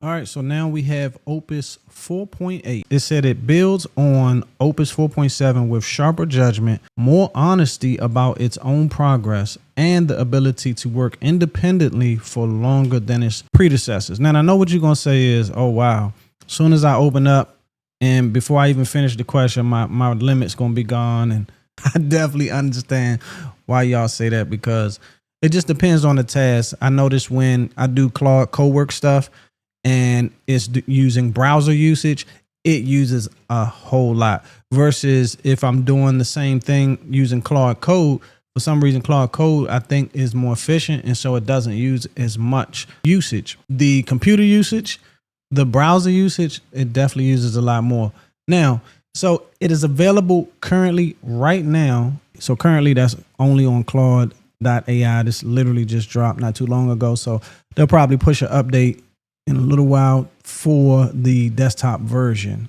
All right, so now we have Opus 4.8. It said it builds on Opus 4.7 with sharper judgment, more honesty about its own progress, and the ability to work independently for longer than its predecessors. Now, I know what you're going to say is, oh, wow. As soon as I open up and before I even finish the question, my limit's going to be gone. And I definitely understand why y'all say that, because it just depends on the task. I notice when I do Claude Cowork stuff, and it's using browser usage, it uses a whole lot. Versus if I'm doing the same thing using Claude Code, for some reason, Claude Code, I think, is more efficient. And so it doesn't use as much usage. The computer usage, the browser usage, it definitely uses a lot more. Now, so it is available currently right now. So currently that's only on Claude AI. This literally just dropped not too long ago. So they'll probably push an update in a little while for the desktop version.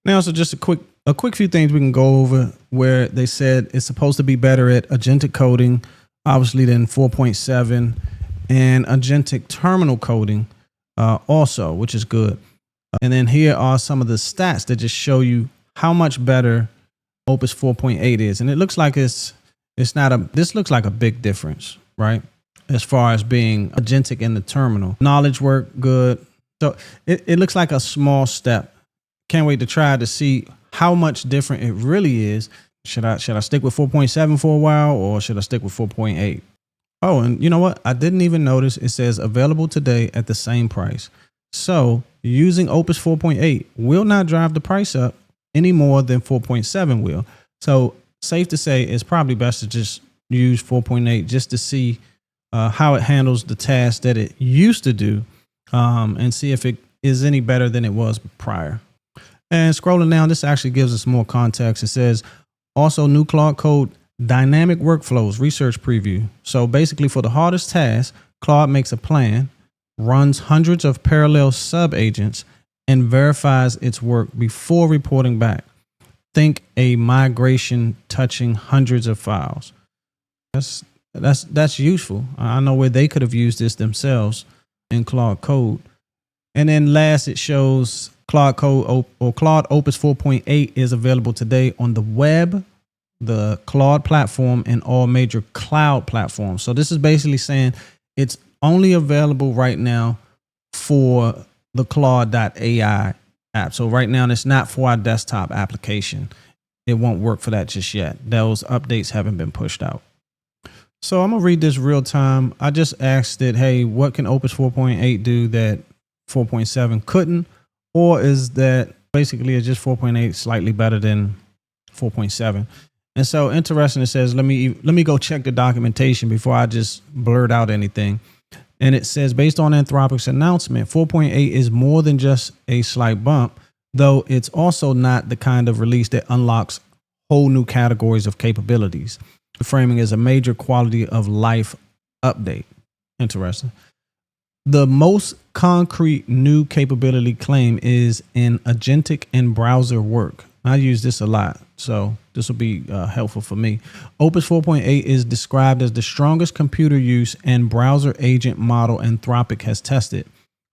Now, so just a quick few things we can go over where they said it's supposed to be better at agentic coding, obviously, than 4.7, and agentic terminal coding also, which is good. And then here are some of the stats that just show you how much better Opus 4.8 is. And it looks like this looks like a big difference, right? As far as being agentic in the terminal. Knowledge work, good. So it looks like a small step. Can't wait to try to see how much different it really is. Should I stick with 4.7 for a while, or should I stick with 4.8? Oh, and you know what? I didn't even notice it says available today at the same price. So using Opus 4.8 will not drive the price up any more than 4.7 will. So safe to say it's probably best to just use 4.8 just to see how it handles the tasks that it used to do, and see if it is any better than it was prior. And scrolling down, this actually gives us more context. It says also new Claude Code dynamic workflows research preview. So basically for the hardest tasks, Claude makes a plan, runs hundreds of parallel sub agents, and verifies its work before reporting back. Think a migration touching hundreds of files. That's useful. I know where they could have used this themselves in Claude Code. And then last, it shows Claude Code or Claude Opus 4.8 is available today on the web, the Claude platform, and all major cloud platforms. So this is basically saying it's only available right now for the Claude AI app. So right now it's not for our desktop application. It won't work for that just yet. Those updates haven't been pushed out. So I'm going to read this real time. I just asked it, hey, what can Opus 4.8 do that 4.7 couldn't? Or is that basically it's just 4.8 slightly better than 4.7? And so interesting, it says, let me go check the documentation before I just blurt out anything. And it says, based on Anthropic's announcement, 4.8 is more than just a slight bump, though it's also not the kind of release that unlocks whole new categories of capabilities. The framing is a major quality of life update. Interesting. The most concrete new capability claim is in agentic and browser work. I use this a lot, so this will be helpful for me. Opus 4.8 is described as the strongest computer use and browser agent model Anthropic has tested,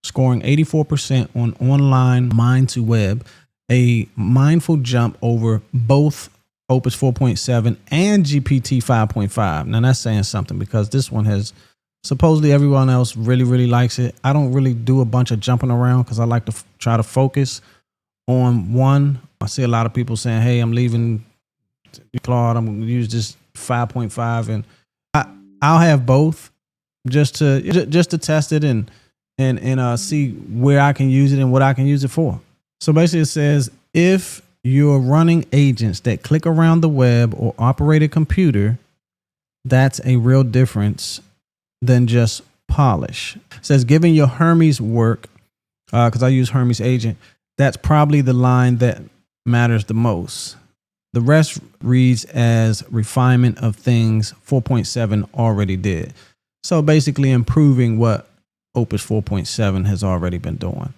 scoring 84% on online mind to web, a mindful jump over both Opus 4.7 and GPT 5.5. Now that's saying something, because this one has supposedly everyone else really likes it. I don't really do a bunch of jumping around because I like to try to focus on one. I see a lot of people saying, hey, I'm leaving Claude, I'm going to use this 5.5, and I'll have both just to test it and see where I can use it and what I can use it for. So basically it says, if you're running agents that click around the web or operate a computer, that's a real difference than just polish. It says, given your Hermes work, because I use Hermes agent, that's probably the line that matters the most. The rest reads as refinement of things 4.7 already did. So basically improving what Opus 4.7 has already been doing.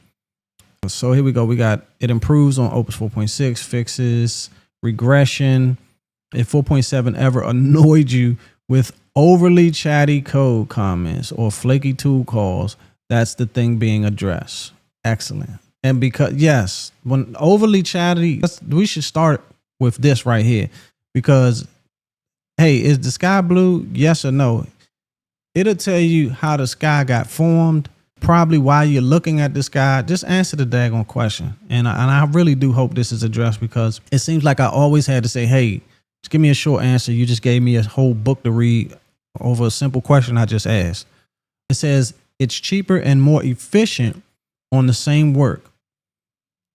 So here we go. We got, it improves on Opus 4.6, fixes regression. If 4.7 ever annoyed you with overly chatty code comments or flaky tool calls, That's the thing being addressed. Excellent. And because, yes, when overly chatty, we should start with this right here. Because, hey, is the sky blue? Yes or no? It'll tell you how the sky got formed, probably why you're looking at the sky. Just answer the daggone question. And I really do hope this is addressed, because it seems like I always had to say, hey, just give me a short answer. You just gave me a whole book to read over a simple question I just asked. It says it's cheaper and more efficient on the same work.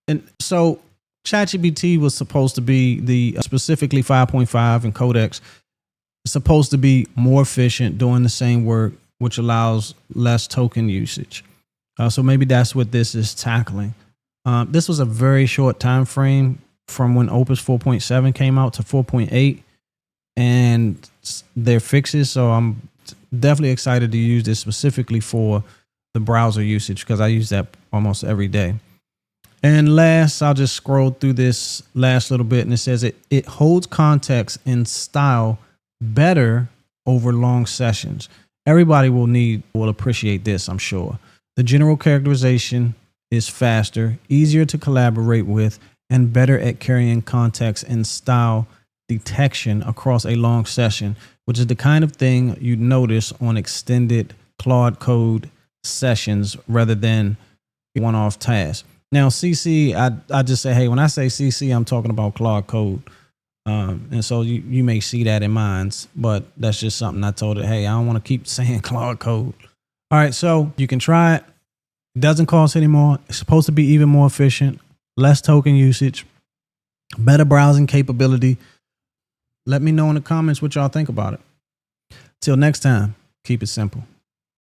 And so ChatGPT was supposed to be specifically 5.5 and Codex, supposed to be more efficient doing the same work, which allows less token usage. So maybe that's what this is tackling. This was a very short time frame from when Opus 4.7 came out to 4.8 and their fixes. So I'm definitely excited to use this specifically for the browser usage, because I use that almost every day. And last, I'll just scroll through this last little bit, and it says it holds context and style better over long sessions. Everybody will appreciate this, I'm sure. The general characterization is faster, easier to collaborate with, and better at carrying context and style detection across a long session, which is the kind of thing you'd notice on extended Claude Code sessions rather than one-off tasks. Now, CC, I just say, hey, when I say CC, I'm talking about Claude Code. And so you may see that in mine, but that's just something I told it. Hey, I don't want to keep saying Claude Code. All right, so you can try it. It doesn't cost anymore. It's supposed to be even more efficient, less token usage, better browsing capability. Let me know in the comments what y'all think about it. Till next time, keep it simple.